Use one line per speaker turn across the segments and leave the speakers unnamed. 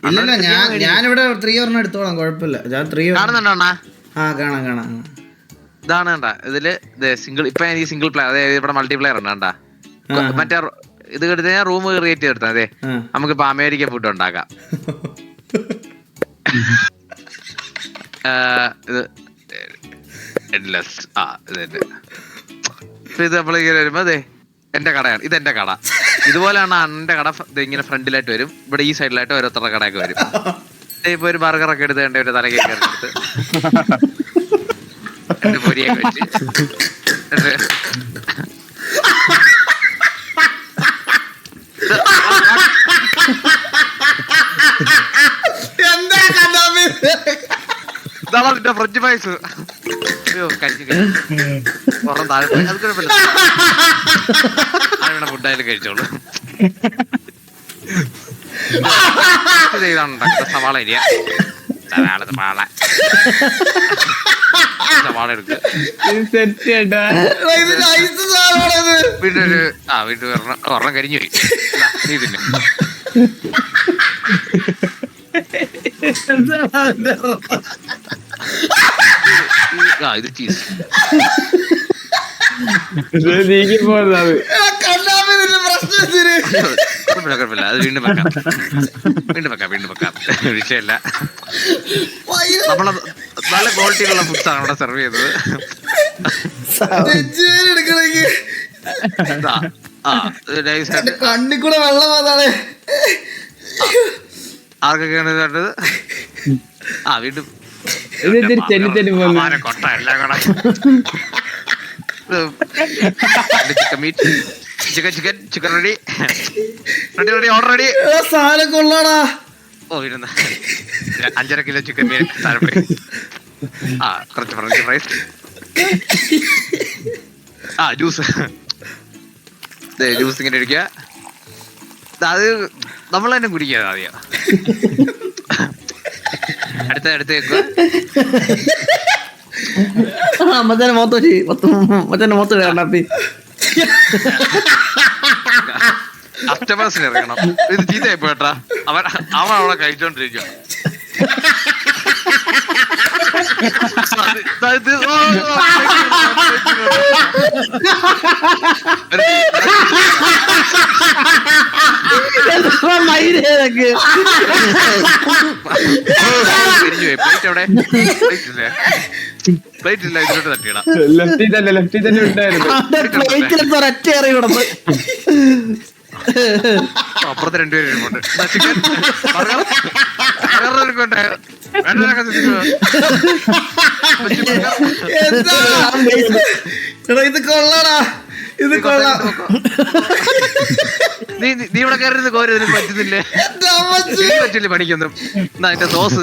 ഇല്ലല്ല ഞാനിവിടെ 3 ഒരെണ്ണം എടുത്തോളാം, കുഴപ്പമില്ല. ഞാൻ 3
കാണുന്നുണ്ടോ?
ആ കാണാം.
ഇതാണ് കണ്ടാ ഇതില് സിംഗിൾ. ഇപ്പൊ എനിക്ക് സിംഗിൾ പ്ലെയർ, അതായത് ഇവിടെ മൾട്ടിപ്ലെയർ ഉണ്ട് കണ്ടാ. മറ്റേ ഇത് എടുത്ത് ഞാൻ റൂം ക്രിയേറ്റ് ചെയ്തെടുത്ത അതെ. നമുക്കിപ്പോ അമേരിക്ക ഫുഡ് ഉണ്ടാക്കാം. ഇത് എൻഡ്ലെസ്. ഇത് നമ്മളിങ്ങനെ വരുമ്പോ അതെ എന്റെ കടയാണ്, ഇതെന്റെ കട. ഇതുപോലെയാണ് എന്റെ കട. ഇങ്ങനെ ഫ്രണ്ടിലായിട്ട് വരും, ഇവിടെ ഈ സൈഡിലായിട്ട് ഓരോരുത്തരുടെ കടയൊക്കെ വരും. ഇപ്പൊ ഒരു ബർഗറൊക്കെ എടുത്ത് എന്റെ ഒരു തലകേക്ക് എടുത്ത് എന്റെ പൊരിയൊക്കെ വെച്ച് ഇതാണ് ഫ്രഞ്ച് ഫ്രൈസ്. പുറം താഴെ അത് കുഴപ്പമില്ല, ഇവിടെ ഫുഡായാലും കഴിച്ചോളൂ. ഇതാണ് സവാള അരിയ, സവാള എടുക്കുക. വീട്ടിലൊരു വീട്ടിൽ ഒരെണ്ണം കരിഞ്ഞു പോയി. നീ തിന്നെ. ഇത് ചീസ്. കുഴപ്പമില്ല, അത് വീണ്ടും വെക്കാം. വിഷയമില്ല. നമ്മള് നല്ല ക്വാളിറ്റിയിലുള്ള ഫുഡ്സ് ആണ് ഇവിടെ സെർവ് ചെയ്തത്.
കണ്ണിക്കൂടെ വെള്ളം വന്നാണ്.
ആർക്കൊക്കെയാണ് വേണ്ടത്? വീണ്ടും കൊട്ട എല്ലാം കൂടെ ചിക്കൻ റെഡി. Order ready.
സാധനം കൊള്ളാടാ.
ഓ ഇരുന്ന 5.5 കിലോ ചിക്കൻ താഴെ. കുറച്ച് ഫ്രഞ്ച് ഫ്രൈസ്. ജ്യൂസ് ഇങ്ങനെ ഇരിക്കുക. അത് നമ്മൾ തന്നെ കുടിക്കുക ആദ്യം. അടുത്ത് വെക്കുക. കസ്റ്റമേഴ്സിന് ഇറങ്ങണം. ഇത് ചീത്തയായി പോട്ടാ. അവൻ അവിടെ കഴിച്ചോണ്ടിരിക്കുക. പ്ലേറ്റ് എവിടെ? പ്ലേറ്റ് ഇല്ല, ഇതിലോട്ട് തട്ടിയിടാം. അപ്പുറത്ത് 2 പേര് ഇരിപ്പുണ്ട്. ചിക്കൻ
ഇത് കൊള്ളാടാ, ഇത് കൊള്ളാം.
നീ ഇവിടെ കയറി കോരി പറ്റുന്നില്ലേ? പറ്റില്ല പണിക്കൊന്നും. എന്നാ അതിന്റെ സോസ്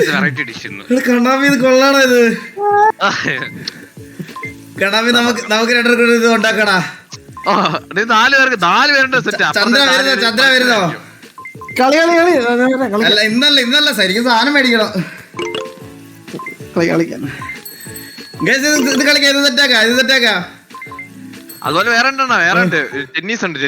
വെറൈറ്റി ഡിഷ്.
കണ്ണാപ്പി ഇത് കൊള്ളാടാ. ഇത് കണ്ണാപ്പി നമുക്ക് 2 പേർക്ക് ഇത് ഉണ്ടാക്കടാ.
4 പേരുടെ സെറ്റ്.
ചന്ദ്ര വരുന്നോ? അല്ല ഇന്നല്ല ശരിക്കും സാധനം മേടിക്കണം. ഇത് കളിക്കാം. ഇത് സെറ്റാക്കാം.
അതുപോലെ വേറെ ഉണ്ട് ടെന്നീസ് ഉണ്ട്.